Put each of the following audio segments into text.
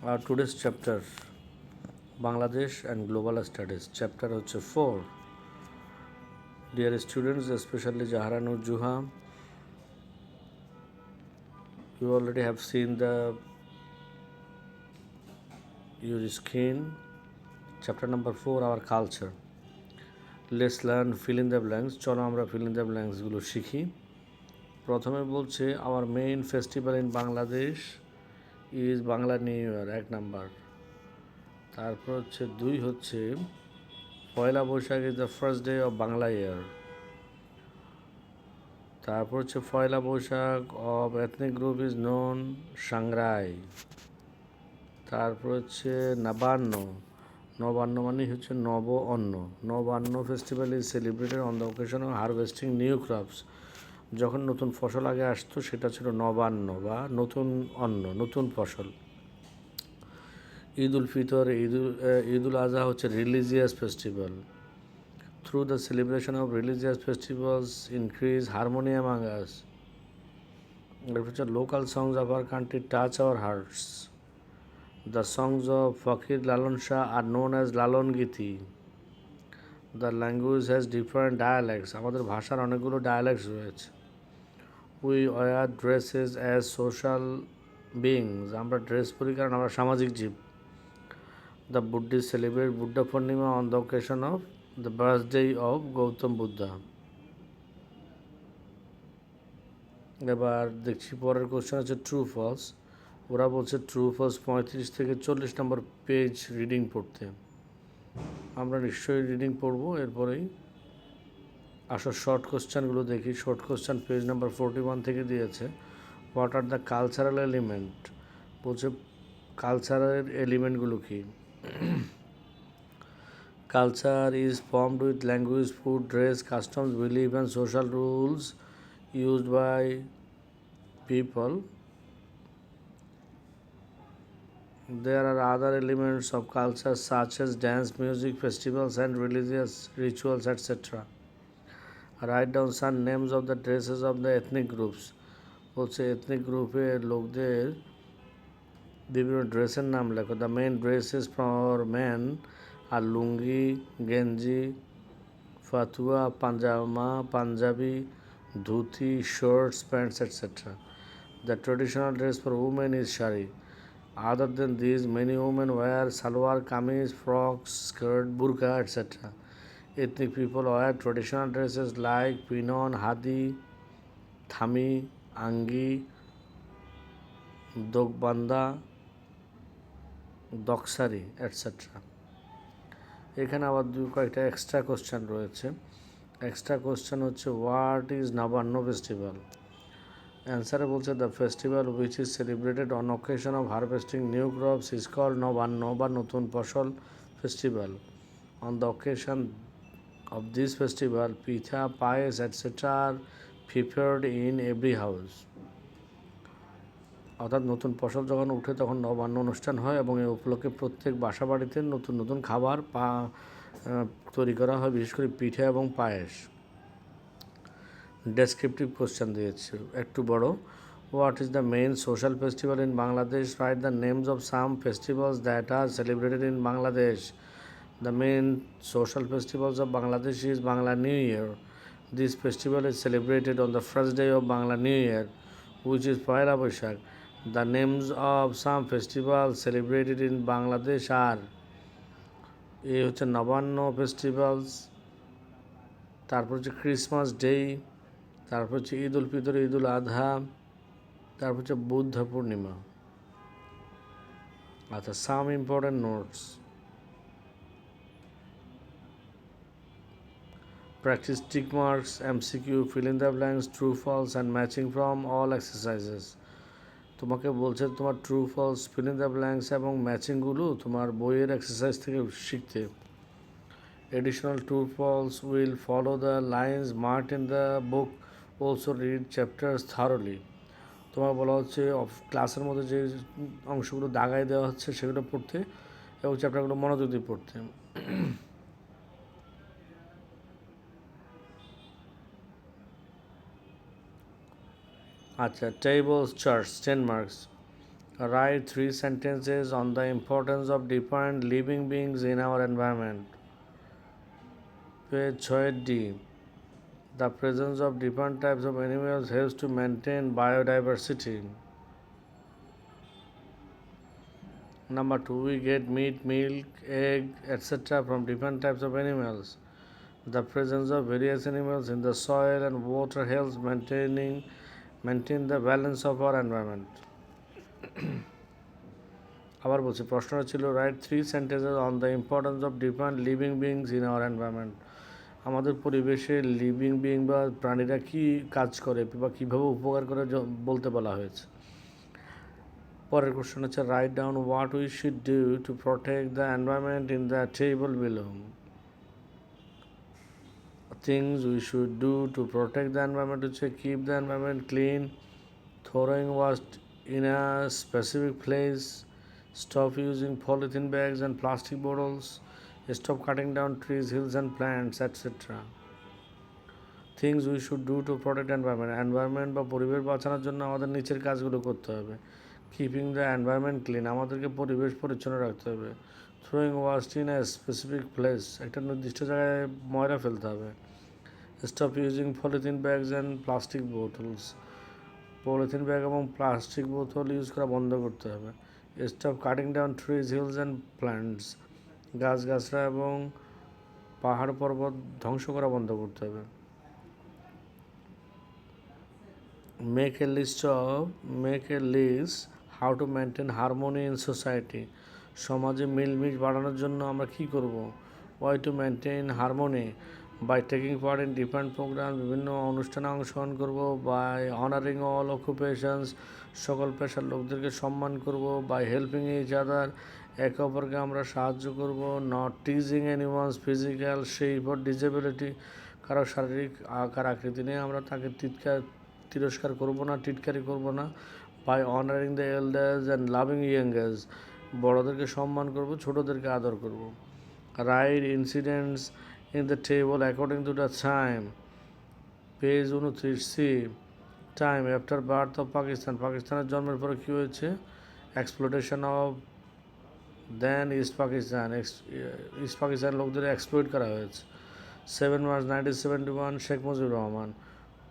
Our today's chapter, Bangladesh and Global Studies, chapter 4. Dear students, especially Jaharanur Juha, you already have seen your screen. Chapter number 4, our culture. Let's learn fill in the blanks. চলো আমরা fill in the blanks গুলো শিখি। প্রথমে বলছে our main festival in Bangladesh is Bangla new year, 1 number. তারপর হচ্ছে 2 হচ্ছে Pohela Boishakh is the first day of Bangla year. তারপর হচ্ছে Pohela Boishakh of ethnic group is known Sangrai. তারপর হচ্ছে নবান্ন, নবান্ন মানে হচ্ছে নব অন্ন। Nabanna festival is celebrated on the occasion of harvesting new crops. যখন নতুন ফসল আগে আসতো সেটা ছিল নবান্ন বা নতুন অন্ন, নতুন ফসল। ঈদ উল ফিতর, ঈদ উল আজহা হচ্ছে religious festival. Through the celebration of religious festivals, increase harmony among us. Local songs of our country touch our hearts. The songs of Fakir Lalon Shah are known as Lalon Giti. The language has different dialects. আমাদের ভাষার অনেকগুলো dialects রয়েছে। We wear dresses as social beings. আমরা dress পরি কারণ আমরা সামাজিক জীব। The Buddhists celebrate Buddha Purnima on the occasion of the birthday of Gautam Buddha. এবার দেখছি পরের কোশ্চেন আছে ট্রু ফলস। ওরা বলছে ট্রু ফলস 35 থেকে 40 নম্বর পেজ রিডিং পড়তে। আমরা নিশ্চয়ই রিডিং পড়বো। এরপরেই আসো শর্ট কোশ্চেনগুলো দেখি। শর্ট কোশ্চেন পেজ নাম্বার 41 থেকে দিয়েছে। What are the cultural element, বলছে কালচারের এলিমেন্টগুলো কী। Culture is formed with language, food, dress, customs, belief, and social rules used by people. There are other elements of culture such as dance, music, festivals, and religious rituals, etc. Write down some names of the dresses of the ethnic groups. বলছে ethnic গ্রুপের লোকদের বিভিন্ন ড্রেসের নাম লেখো। The main dresses for man আর লুঙ্গি, গেঞ্জি, ফাতুয়া, পাঞ্জামা, panjabi, dhoti, shorts, pants, etc. The traditional dress for women is shari. Other than these, many women wear salwar, kameez, frocks, skirt, burqa, etc. Ethnic people wear traditional dresses like pinon, hadi, thami, angi, dogbanda, doksari, etc. এখানে আবার কয়েকটা extra question রয়েছে। Extra question হচ্ছে what is Nabanna festival. অ্যান্সারে বলছে the festival which is celebrated on occasion of harvesting new crops is called Nabanna বা নতুন ফসল festival. On the occasion of this festival pitha, payesh etcetera are prepared in every house. অর্থাৎ নতুন ফসল যখন উঠে তখন নবান্ন অনুষ্ঠান হয় এবং এই উপলক্ষে প্রত্যেক বাসা বাড়িতে নতুন নতুন খাবার তৈরি করা হয়, বিশেষ করে পিঠা এবং পায়েস। ডেসক্রিপটিভ কোশ্চেন দিয়েছে একটু বড়। What is the main social festival in Bangladesh? Right the names of some festivals that are celebrated in Bangladesh. The main social festivals of Bangladesh is Bangla new year. This festival is celebrated on the first day of Bangla new year which is Poila Boishakh. The names of some festivals celebrated in Bangladesh are এই হচ্ছে Nabanna festivals, তারপর হচ্ছে Christmas day, তারপর হচ্ছে ঈদ উল ফিতর, ঈদ উল আধা, তারপর হচ্ছে বুদ্ধ পূর্ণিমা। আচ্ছা, some important notes. Practice tick marks, MCQ, fill in the blanks, true, false, and matching from all exercises. তোমাকে বলছে তোমার true false fill in the blanks এবং ম্যাচিংগুলো তোমার বইয়ের এক্সারসাইজ থেকে শিখতে। Additional true false will follow the lines marked in the book, also read chapters thoroughly. তোমার বলা হচ্ছে ক্লাসের মধ্যে যে অংশগুলো দাগায় দেওয়া হচ্ছে সেগুলো পড়তে এবং চ্যাপ্টারগুলো মনোযোগ দিয়ে পড়তে। আচ্ছা, tables, charts, 10 marks. Write 3 sentences on the importance of different living beings in our environment. Page 6D. The presence of different types of animals helps to maintain biodiversity. Number 2, we get meat, milk, egg, etc. from different types of animals. The presence of various animals in the soil and water helps maintain the balance of our environment. আবার বলছি, প্রশ্নটা ছিল right 3 sentences on the importance of different living beings in our environment. আমাদের পরিবেশে living being বা প্রাণীরা কী কাজ করে বা কীভাবে উপকার করে বলতে বলা হয়েছে। পরের কোশ্চেন হচ্ছে write down what we should do to protect the environment in the table below. Things we should do to protect the environment হচ্ছে keep the environment clean, throwing waste in a specific place, stop using polythene bags and plastic bottles, stop cutting down trees, hills and plants, etc. Things we should do to protect environment বা পরিবেশ বাঁচানোর জন্য আমাদের নিচের কাজগুলো করতে হবে। Keeping the environment clean, আমাদেরকে পরিবেশ পরিচ্ছন্ন রাখতে হবে। Throwing waste in a specific place, একটা নির্দিষ্ট জায়গায় ময়লা ফেলতে হবে। Stop using polythene bags and plastic bottles, polythene bag এবং প্লাস্টিক বোতল ইউজ করা বন্ধ করতে হবে। Stop cutting down trees, hills and plants, গাছগাছরা এবং পাহাড় পর্বত ধ্বংস করা বন্ধ করতে হবে। Make a list how to maintain harmony in society, সমাজে মিলমিশ বাড়ানোর জন্য আমরা কী করব। Why to maintain harmony, by taking part in different program, বিভিন্ন অনুষ্ঠানে অংশগ্রহণ করব। বাই অনারিং অল অকুপেশনস, সকল পেশার লোকদেরকে সম্মান করব। বাই হেল্পিং ইচ আদার, একে অপরকে আমরা সাহায্য করব। Not teasing anyone's physical shape or disability, কারো শারীরিক আকার আকৃতি নিয়ে আমরা তাকে তিরস্কার করব না, টিটকারি করব না। By honouring the elders and loving youngers, বড়োদেরকে সম্মান করব, ছোটোদেরকে আদর করব। Right incidents in the table according to the time. Page 29C. Time after birth of Pakistan. পাকিস্তানের জন্মের পরে কী হয়েছে? Exploitation of then east Pakistan লোকদের এক্সপ্লোইট করা হয়েছে। 7 March 1971 Sheikh Mujibur Rahman.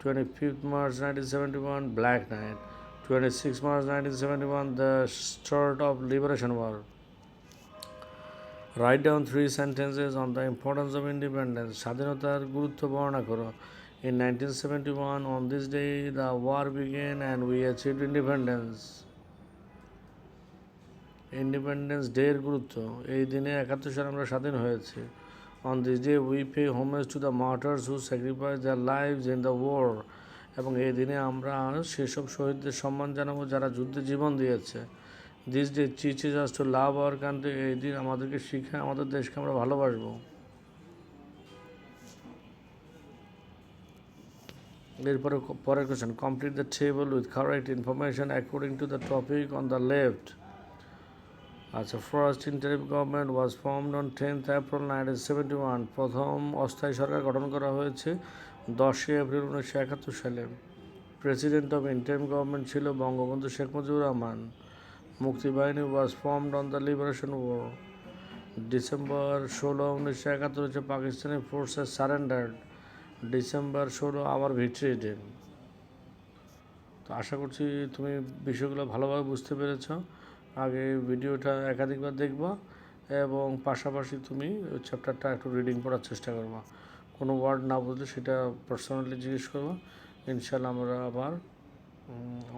25 March 1971 black night. 26 March 1971 the start of liberation war. Write down 3 sentences on the importance of independence. স্বাধীনতার গুরুত্ব বর্ণনা করো। In 1971, on this day, the war began and we achieved independence. Independence Day এর গুরুত্ব, এই দিনে 71 সালে আমরা স্বাধীন হয়েছি। On this day, we pay homage to the martyrs who sacrificed their lives in the war. এবং এই দিনে আমরা সেসব শহীদদের সম্মান জানাবো যারা যুদ্ধে জীবন দিয়েছে। This day teaches us to love our country. এই দিন আমাদেরকে শিখায় আমাদের দেশকে আমরা ভালোবাসবো। এরপরে পরের question, complete the table with correct information according to the topic on the left. আচ্ছা, first interim government was formed on 10th April 1971। প্রথম অস্থায়ী সরকার গঠন করা হয়েছে 10 এপ্রিল 1971 সালে। প্রেসিডেন্ট অফ ইন্টারিম গভর্নমেন্ট ছিল Bangabandhu Sheikh Mujibur Rahman. Mukti Bahini was formed on the liberation war. December 16, 1971 হচ্ছে Pakistani forces surrendered. December 16 আবার ভিক্টরি ডে। তো আশা করছি তুমি বিষয়গুলো ভালোভাবে বুঝতে পেরেছ। আগে ভিডিওটা একাধিকবার দেখবা এবং পাশাপাশি তুমি ওই চ্যাপ্টারটা একটু রিডিং পড়ার চেষ্টা করবা। কোনো ওয়ার্ড না বুঝলে সেটা পার্সোনালি জিজ্ঞেস করবা। ইনশাল্লাহ আমরা আবার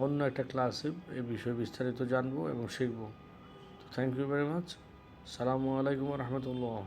অন্য একটা ক্লাসে এই বিষয়ে বিস্তারিত জানবো এবং শিখব। Thank you very much. আসসালামু আলাইকুম রহমতুল্লাহ।